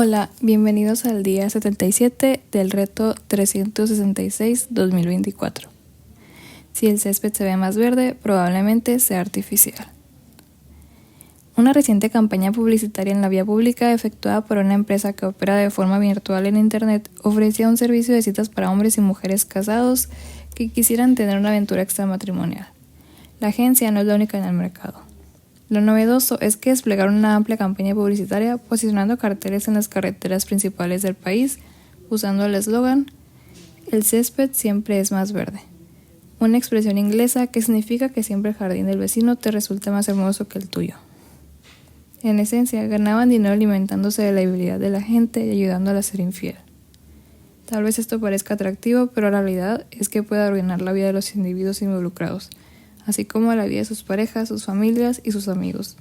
Hola, bienvenidos al día 77 del reto 366-2024. Si el césped se ve más verde, probablemente sea artificial. Una reciente campaña publicitaria en la vía pública efectuada por una empresa que opera de forma virtual en Internet ofrecía un servicio de citas para hombres y mujeres casados que quisieran tener una aventura extramatrimonial. La agencia no es la única en el mercado. Lo novedoso es que desplegaron una amplia campaña publicitaria posicionando carteles en las carreteras principales del país usando el eslogan "El césped siempre es más verde", una expresión inglesa que significa que siempre el jardín del vecino te resulta más hermoso que el tuyo. En esencia, ganaban dinero alimentándose de la debilidad de la gente y ayudándola a ser infiel. Tal vez esto parezca atractivo, pero la realidad es que puede arruinar la vida de los individuos involucrados, así como la vida de sus parejas, sus familias y sus amigos.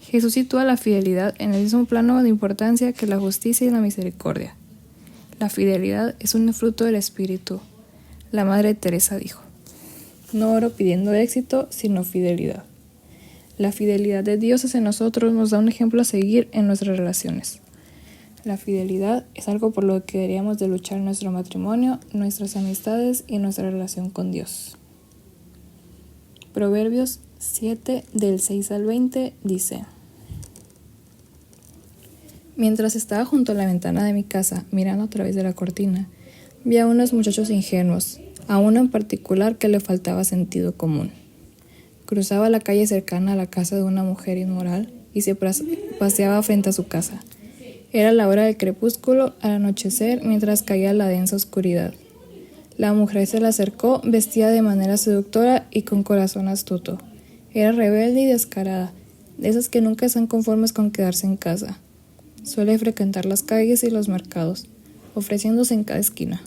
Jesús sitúa la fidelidad en el mismo plano de importancia que la justicia y la misericordia. La fidelidad es un fruto del Espíritu. La Madre Teresa dijo: "No oro pidiendo éxito, sino fidelidad". La fidelidad de Dios hacia nosotros nos da un ejemplo a seguir en nuestras relaciones. La fidelidad es algo por lo que deberíamos de luchar en nuestro matrimonio, nuestras amistades y nuestra relación con Dios. Proverbios 7 del 6 al 20 dice: Mientras estaba junto a la ventana de mi casa, mirando a través de la cortina, vi a unos muchachos ingenuos, a uno en particular que le faltaba sentido común. Cruzaba la calle cercana a la casa de una mujer inmoral y se paseaba frente a su casa. Era la hora del crepúsculo al anochecer mientras caía la densa oscuridad. La mujer se le acercó vestida de manera seductora y con corazón astuto. Era rebelde y descarada, de esas que nunca están conformes con quedarse en casa. Suele frecuentar las calles y los mercados, ofreciéndose en cada esquina.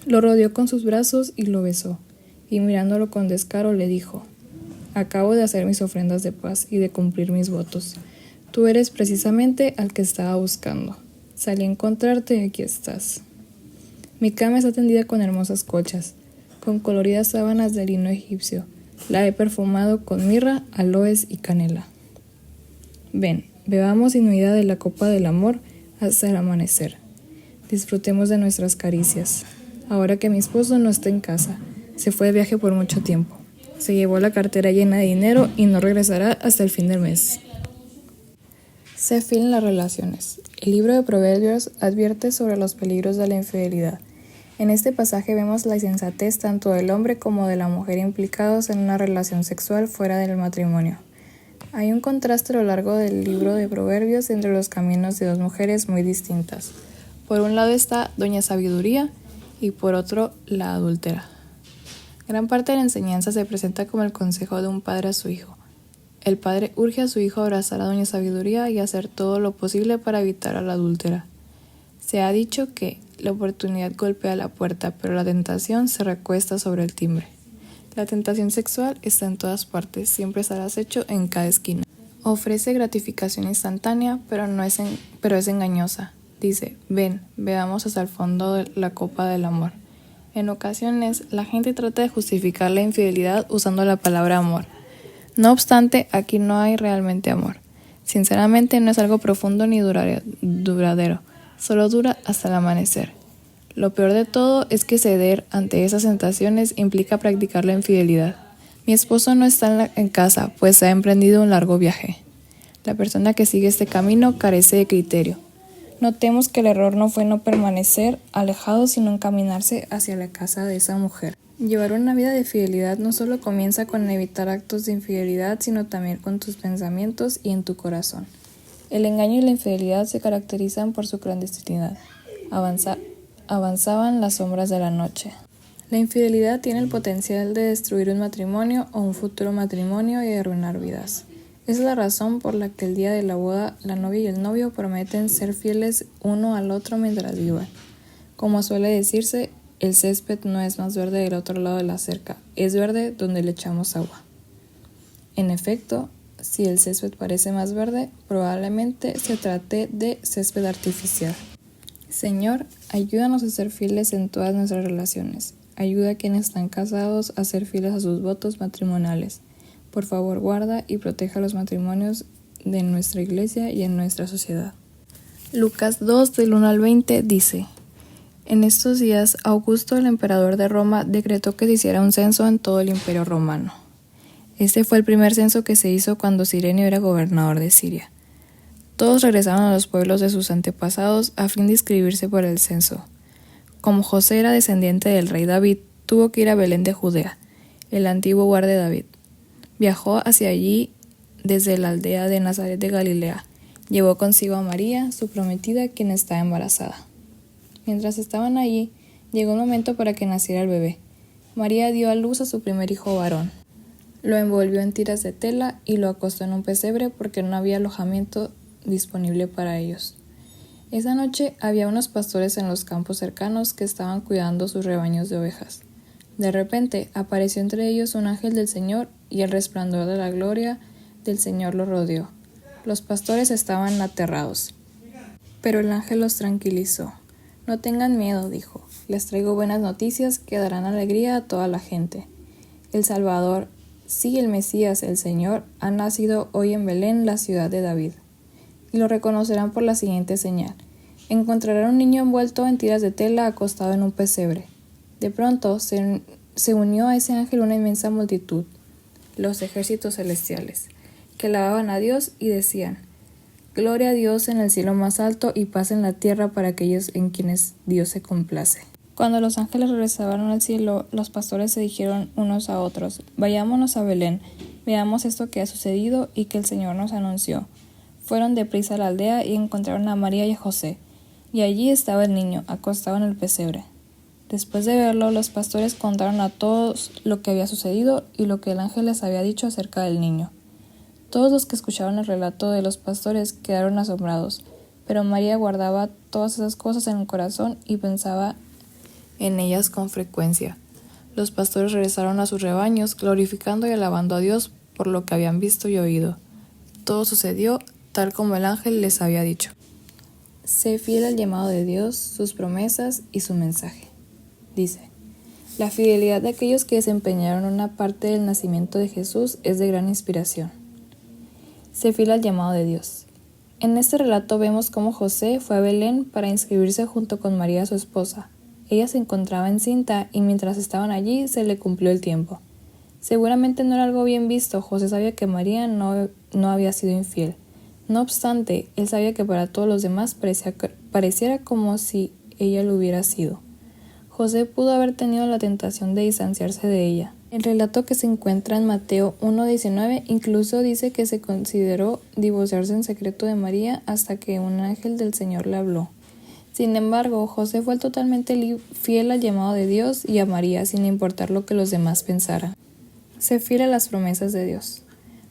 Lo rodeó con sus brazos y lo besó, y mirándolo con descaro le dijo: "Acabo de hacer mis ofrendas de paz y de cumplir mis votos. Tú eres precisamente al que estaba buscando. Salí a encontrarte y aquí estás. Mi cama está tendida con hermosas colchas, con coloridas sábanas de lino egipcio. La he perfumado con mirra, aloes y canela. Ven, bebamos sin medida de la copa del amor hasta el amanecer. Disfrutemos de nuestras caricias. Ahora que mi esposo no está en casa, se fue de viaje por mucho tiempo. Se llevó la cartera llena de dinero y no regresará hasta el fin del mes". Sé fiel en las relaciones. El libro de Proverbios advierte sobre los peligros de la infidelidad. En este pasaje vemos la insensatez tanto del hombre como de la mujer implicados en una relación sexual fuera del matrimonio. Hay un contraste a lo largo del libro de Proverbios entre los caminos de dos mujeres muy distintas. Por un lado está Doña Sabiduría y por otro la adúltera. Gran parte de la enseñanza se presenta como el consejo de un padre a su hijo. El padre urge a su hijo a abrazar a Doña Sabiduría y hacer todo lo posible para evitar a la adúltera. Se ha dicho que la oportunidad golpea la puerta, pero la tentación se recuesta sobre el timbre. La tentación sexual está en todas partes, siempre estará acecho en cada esquina. Ofrece gratificación instantánea, pero es engañosa. Dice: "Ven, bebamos hasta el fondo de la copa del amor". En ocasiones, la gente trata de justificar la infidelidad usando la palabra amor. No obstante, aquí no hay realmente amor. Sinceramente, no es algo profundo ni duradero. Solo dura hasta el amanecer. Lo peor de todo es que ceder ante esas tentaciones implica practicar la infidelidad. Mi esposo no está en casa, pues ha emprendido un largo viaje. La persona que sigue este camino carece de criterio. Notemos que el error no fue no permanecer alejado, sino encaminarse hacia la casa de esa mujer. Llevar una vida de fidelidad no solo comienza con evitar actos de infidelidad, sino también con tus pensamientos y en tu corazón. El engaño y la infidelidad se caracterizan por su clandestinidad. Avanzaban las sombras de la noche. La infidelidad tiene el potencial de destruir un matrimonio o un futuro matrimonio y de arruinar vidas. Es la razón por la que el día de la boda, la novia y el novio prometen ser fieles uno al otro mientras vivan. Como suele decirse, el césped no es más verde del otro lado de la cerca, es verde donde le echamos agua. En efecto, si el césped parece más verde, probablemente se trate de césped artificial. Señor, ayúdanos a ser fieles en todas nuestras relaciones. Ayuda a quienes están casados a ser fieles a sus votos matrimoniales. Por favor, guarda y proteja los matrimonios de nuestra iglesia y en nuestra sociedad. Lucas 2, del 1 al 20 dice: En estos días, Augusto, el emperador de Roma, decretó que se hiciera un censo en todo el imperio romano. Este fue el primer censo que se hizo cuando Cirenio era gobernador de Siria. Todos regresaron a los pueblos de sus antepasados a fin de inscribirse por el censo. Como José era descendiente del rey David, tuvo que ir a Belén de Judea, el antiguo hogar de David. Viajó hacia allí desde la aldea de Nazaret de Galilea. Llevó consigo a María, su prometida, quien estaba embarazada. Mientras estaban allí, llegó un momento para que naciera el bebé. María dio a luz a su primer hijo varón. Lo envolvió en tiras de tela y lo acostó en un pesebre porque no había alojamiento disponible para ellos. Esa noche había unos pastores en los campos cercanos que estaban cuidando sus rebaños de ovejas. De repente apareció entre ellos un ángel del Señor y el resplandor de la gloria del Señor los rodeó. Los pastores estaban aterrados, pero el ángel los tranquilizó. No tengan miedo, dijo. Les traigo buenas noticias que darán alegría a toda la gente. El Salvador, sí, el Mesías, el Señor, ha nacido hoy en Belén, la ciudad de David. Y lo reconocerán por la siguiente señal. Encontrarán un niño envuelto en tiras de tela acostado en un pesebre. De pronto se unió a ese ángel una inmensa multitud, los ejércitos celestiales, que alababan a Dios y decían: Gloria a Dios en el cielo más alto y paz en la tierra para aquellos en quienes Dios se complace. Cuando los ángeles regresaron al cielo, los pastores se dijeron unos a otros: Vayámonos a Belén, veamos esto que ha sucedido y que el Señor nos anunció. Fueron deprisa a la aldea y encontraron a María y a José, y allí estaba el niño, acostado en el pesebre. Después de verlo, los pastores contaron a todos lo que había sucedido y lo que el ángel les había dicho acerca del niño. Todos los que escucharon el relato de los pastores quedaron asombrados, pero María guardaba todas esas cosas en el corazón y pensaba en ellas con frecuencia. Los pastores regresaron a sus rebaños, glorificando y alabando a Dios por lo que habían visto y oído. Todo sucedió tal como el ángel les había dicho. Sé fiel al llamado de Dios, sus promesas y su mensaje. Dice: La fidelidad de aquellos que desempeñaron una parte del nacimiento de Jesús es de gran inspiración. Sé fiel al llamado de Dios. En este relato vemos cómo José fue a Belén para inscribirse junto con María, su esposa. Ella se encontraba encinta y mientras estaban allí se le cumplió el tiempo. Seguramente no era algo bien visto. José sabía que María no había sido infiel. No obstante, él sabía que para todos los demás pareciera como si ella lo hubiera sido. José pudo haber tenido la tentación de distanciarse de ella. El relato que se encuentra en Mateo 1:19 incluso dice que se consideró divorciarse en secreto de María hasta que un ángel del Señor le habló. Sin embargo, José fue totalmente fiel al llamado de Dios y a María sin importar lo que los demás pensaran. Sé fiel a las promesas de Dios.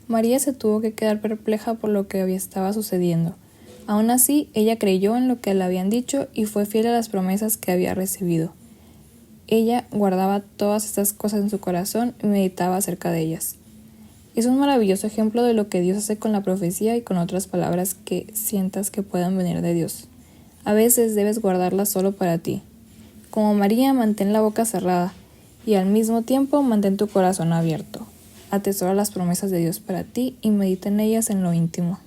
María se tuvo que quedar perpleja por lo que estaba sucediendo. Aún así, ella creyó en lo que le habían dicho y fue fiel a las promesas que había recibido. Ella guardaba todas estas cosas en su corazón y meditaba acerca de ellas. Es un maravilloso ejemplo de lo que Dios hace con la profecía y con otras palabras que sientas que puedan venir de Dios. A veces debes guardarlas solo para ti. Como María, mantén la boca cerrada y al mismo tiempo mantén tu corazón abierto. Atesora las promesas de Dios para ti y medita en ellas en lo íntimo.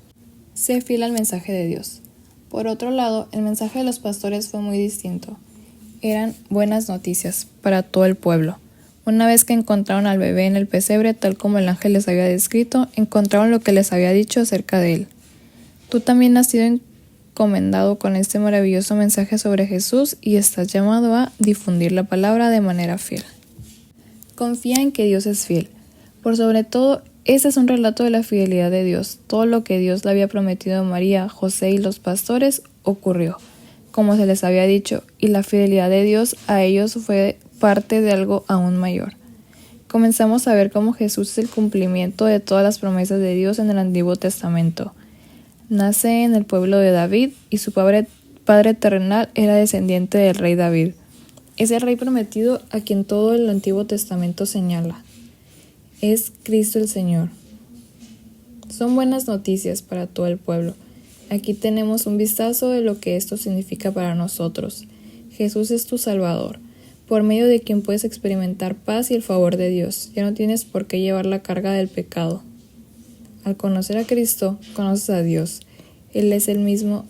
Sé fiel al mensaje de Dios. Por otro lado, el mensaje de los pastores fue muy distinto. Eran buenas noticias para todo el pueblo. Una vez que encontraron al bebé en el pesebre, tal como el ángel les había descrito, encontraron lo que les había dicho acerca de él. Tú también has sido encomendado con este maravilloso mensaje sobre Jesús y estás llamado a difundir la palabra de manera fiel. Confía en que Dios es fiel. Por sobre todo, este es un relato de la fidelidad de Dios. Todo lo que Dios le había prometido a María, José y los pastores ocurrió, como se les había dicho, y la fidelidad de Dios a ellos fue parte de algo aún mayor. Comenzamos a ver cómo Jesús es el cumplimiento de todas las promesas de Dios en el Antiguo Testamento. Nace en el pueblo de David y su padre terrenal era descendiente del rey David. Es el rey prometido a quien todo el Antiguo Testamento señala. Es Cristo el Señor. Son buenas noticias para todo el pueblo. Aquí tenemos un vistazo de lo que esto significa para nosotros. Jesús es tu Salvador, por medio de quien puedes experimentar paz y el favor de Dios. Ya no tienes por qué llevar la carga del pecado. Al conocer a Cristo, conoces a Dios. Él mismo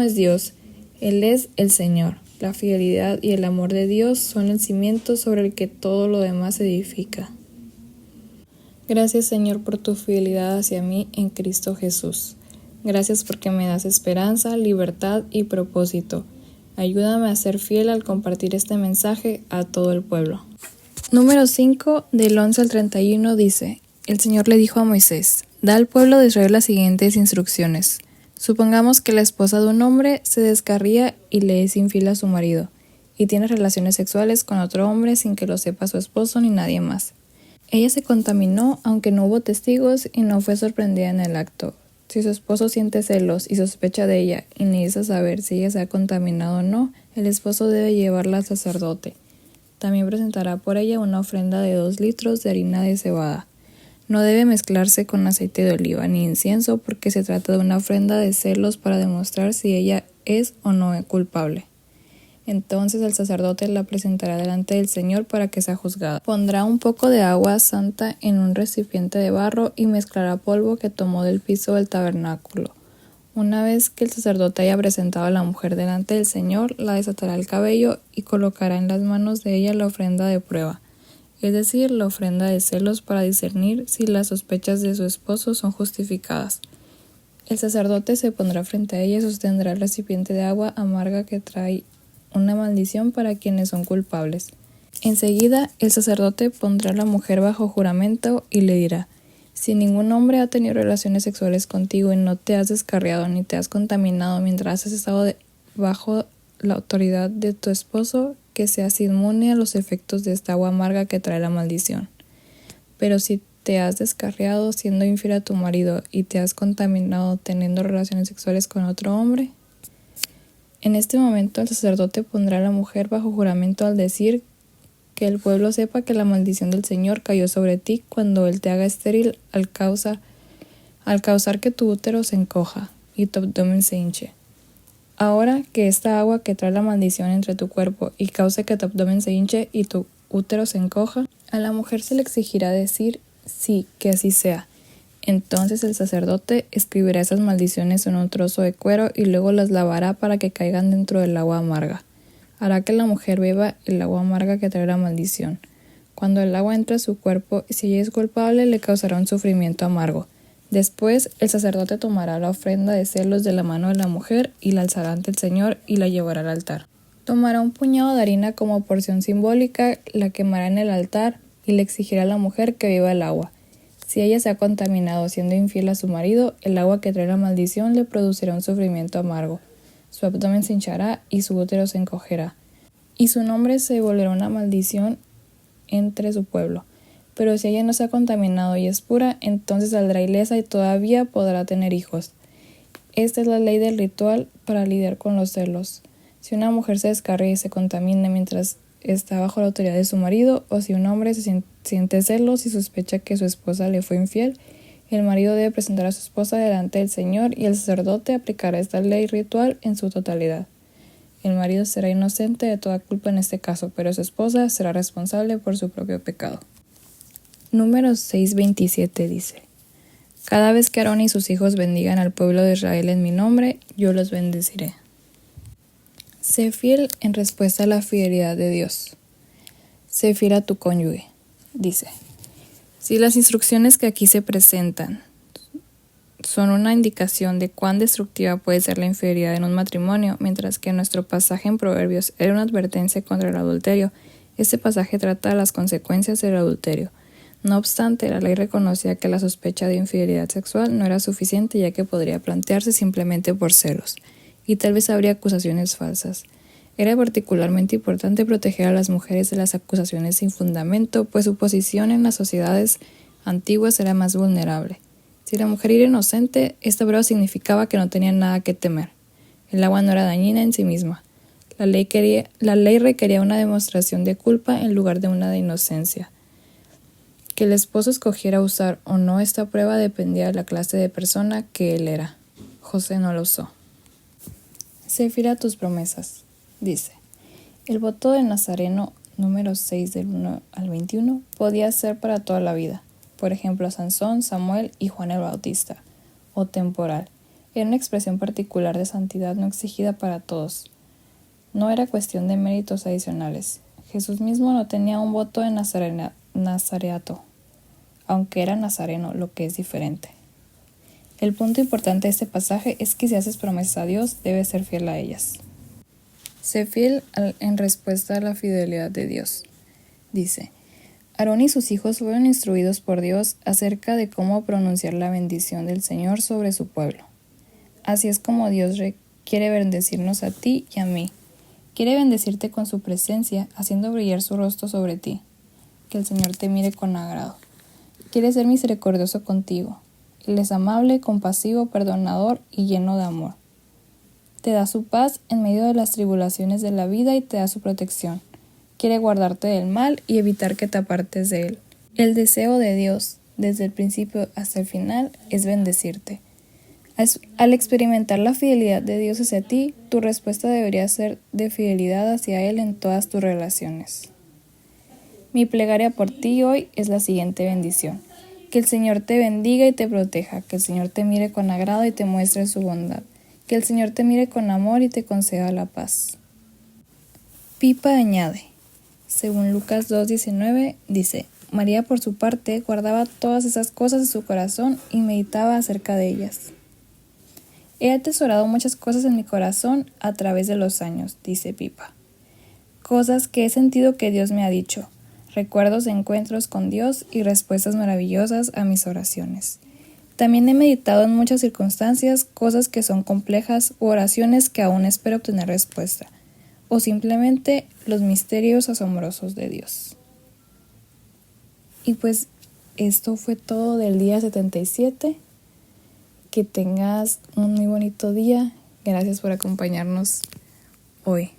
es Dios. Él es el Señor. La fidelidad y el amor de Dios son el cimiento sobre el que todo lo demás se edifica. Gracias, Señor, por tu fidelidad hacia mí en Cristo Jesús. Gracias porque me das esperanza, libertad y propósito. Ayúdame a ser fiel al compartir este mensaje a todo el pueblo. Número 5, del 11 al 31 dice: El Señor le dijo a Moisés: Da al pueblo de Israel las siguientes instrucciones. Supongamos que la esposa de un hombre se descarría y le es infiel a su marido, y tiene relaciones sexuales con otro hombre sin que lo sepa su esposo ni nadie más. Ella se contaminó aunque no hubo testigos y no fue sorprendida en el acto. Si su esposo siente celos y sospecha de ella y necesita saber si ella se ha contaminado o no, el esposo debe llevarla al sacerdote. También presentará por ella una ofrenda de 2 litros de harina de cebada. No debe mezclarse con aceite de oliva ni incienso porque se trata de una ofrenda de celos para demostrar si ella es o no culpable. Entonces el sacerdote la presentará delante del Señor para que sea juzgada. Pondrá un poco de agua santa en un recipiente de barro y mezclará polvo que tomó del piso del tabernáculo. Una vez que el sacerdote haya presentado a la mujer delante del Señor, la desatará el cabello y colocará en las manos de ella la ofrenda de prueba, es decir, la ofrenda de celos para discernir si las sospechas de su esposo son justificadas. El sacerdote se pondrá frente a ella y sostendrá el recipiente de agua amarga que trae una maldición para quienes son culpables. Enseguida, el sacerdote pondrá a la mujer bajo juramento y le dirá: Si ningún hombre ha tenido relaciones sexuales contigo y no te has descarriado ni te has contaminado mientras has estado bajo la autoridad de tu esposo, que seas inmune a los efectos de esta agua amarga que trae la maldición. Pero si te has descarriado siendo infiel a tu marido y te has contaminado teniendo relaciones sexuales con otro hombre, en este momento el sacerdote pondrá a la mujer bajo juramento al decir que el pueblo sepa que la maldición del Señor cayó sobre ti cuando Él te haga estéril al causar que tu útero se encoja y tu abdomen se hinche. Ahora que esta agua que trae la maldición entre tu cuerpo y cause que tu abdomen se hinche y tu útero se encoja, a la mujer se le exigirá decir sí, que así sea. Entonces el sacerdote escribirá esas maldiciones en un trozo de cuero y luego las lavará para que caigan dentro del agua amarga. Hará que la mujer beba el agua amarga que trae la maldición. Cuando el agua entre a su cuerpo, si ella es culpable, le causará un sufrimiento amargo. Después, el sacerdote tomará la ofrenda de celos de la mano de la mujer y la alzará ante el Señor y la llevará al altar. Tomará un puñado de harina como porción simbólica, la quemará en el altar y le exigirá a la mujer que beba el agua. Si ella se ha contaminado siendo infiel a su marido, el agua que trae la maldición le producirá un sufrimiento amargo. Su abdomen se hinchará y su útero se encogerá, y su nombre se volverá una maldición entre su pueblo. Pero si ella no se ha contaminado y es pura, entonces saldrá ilesa y todavía podrá tener hijos. Esta es la ley del ritual para lidiar con los celos. Si una mujer se descarría y se contamina mientras está bajo la autoridad de su marido, o si un hombre se siente celos y sospecha que su esposa le fue infiel, el marido debe presentar a su esposa delante del Señor y el sacerdote aplicará esta ley ritual en su totalidad. El marido será inocente de toda culpa en este caso, pero su esposa será responsable por su propio pecado. Número 6:27 dice: Cada vez que Aarón y sus hijos bendigan al pueblo de Israel en mi nombre, yo los bendeciré. Sé fiel en respuesta a la fidelidad de Dios. Sé fiel a tu cónyuge, dice. Si las instrucciones que aquí se presentan son una indicación de cuán destructiva puede ser la infidelidad en un matrimonio, mientras que nuestro pasaje en Proverbios era una advertencia contra el adulterio, este pasaje trata las consecuencias del adulterio. No obstante, la ley reconocía que la sospecha de infidelidad sexual no era suficiente, ya que podría plantearse simplemente por celos, y tal vez habría acusaciones falsas. Era particularmente importante proteger a las mujeres de las acusaciones sin fundamento, pues su posición en las sociedades antiguas era más vulnerable. Si la mujer era inocente, esta prueba significaba que no tenía nada que temer. El agua no era dañina en sí misma. La ley requería una demostración de culpa en lugar de una de inocencia. Que el esposo escogiera usar o no esta prueba dependía de la clase de persona que él era. José no lo usó. Sé fiel a tus promesas, dice. El voto del Nazareno número 6 del 1 al 21 podía ser para toda la vida. por ejemplo Sansón, Samuel y Juan el Bautista, o temporal. Era una expresión particular de santidad no exigida para todos. No era cuestión de méritos adicionales. Jesús mismo no tenía un voto de nazareato, aunque era nazareno, lo que es diferente. El punto importante de este pasaje es que si haces promesas a Dios, debes ser fiel a ellas. Sé fiel en respuesta a la fidelidad de Dios. Dice, Aarón y sus hijos fueron instruidos por Dios acerca de cómo pronunciar la bendición del Señor sobre su pueblo. Así es como Dios quiere bendecirnos a ti y a mí. Quiere bendecirte con su presencia, haciendo brillar su rostro sobre ti. Que el Señor te mire con agrado. Quiere ser misericordioso contigo. Él es amable, compasivo, perdonador y lleno de amor. Te da su paz en medio de las tribulaciones de la vida y te da su protección. Quiere guardarte del mal y evitar que te apartes de él. El deseo de Dios, desde el principio hasta el final, es bendecirte. Al experimentar la fidelidad de Dios hacia ti, tu respuesta debería ser de fidelidad hacia Él en todas tus relaciones. Mi plegaria por ti hoy es la siguiente bendición. Que el Señor te bendiga y te proteja, que el Señor te mire con agrado y te muestre su bondad, que el Señor te mire con amor y te conceda la paz. Pipa añade, según Lucas 2:19, dice, María por su parte guardaba todas esas cosas en su corazón y meditaba acerca de ellas. He atesorado muchas cosas en mi corazón a través de los años, dice Pipa. Cosas que he sentido que Dios me ha dicho, recuerdos de encuentros con Dios y respuestas maravillosas a mis oraciones. También he meditado en muchas circunstancias, cosas que son complejas u oraciones que aún espero obtener respuesta, o simplemente los misterios asombrosos de Dios. Y pues esto fue todo del día 77. Que tengas un muy bonito día. Gracias por acompañarnos hoy.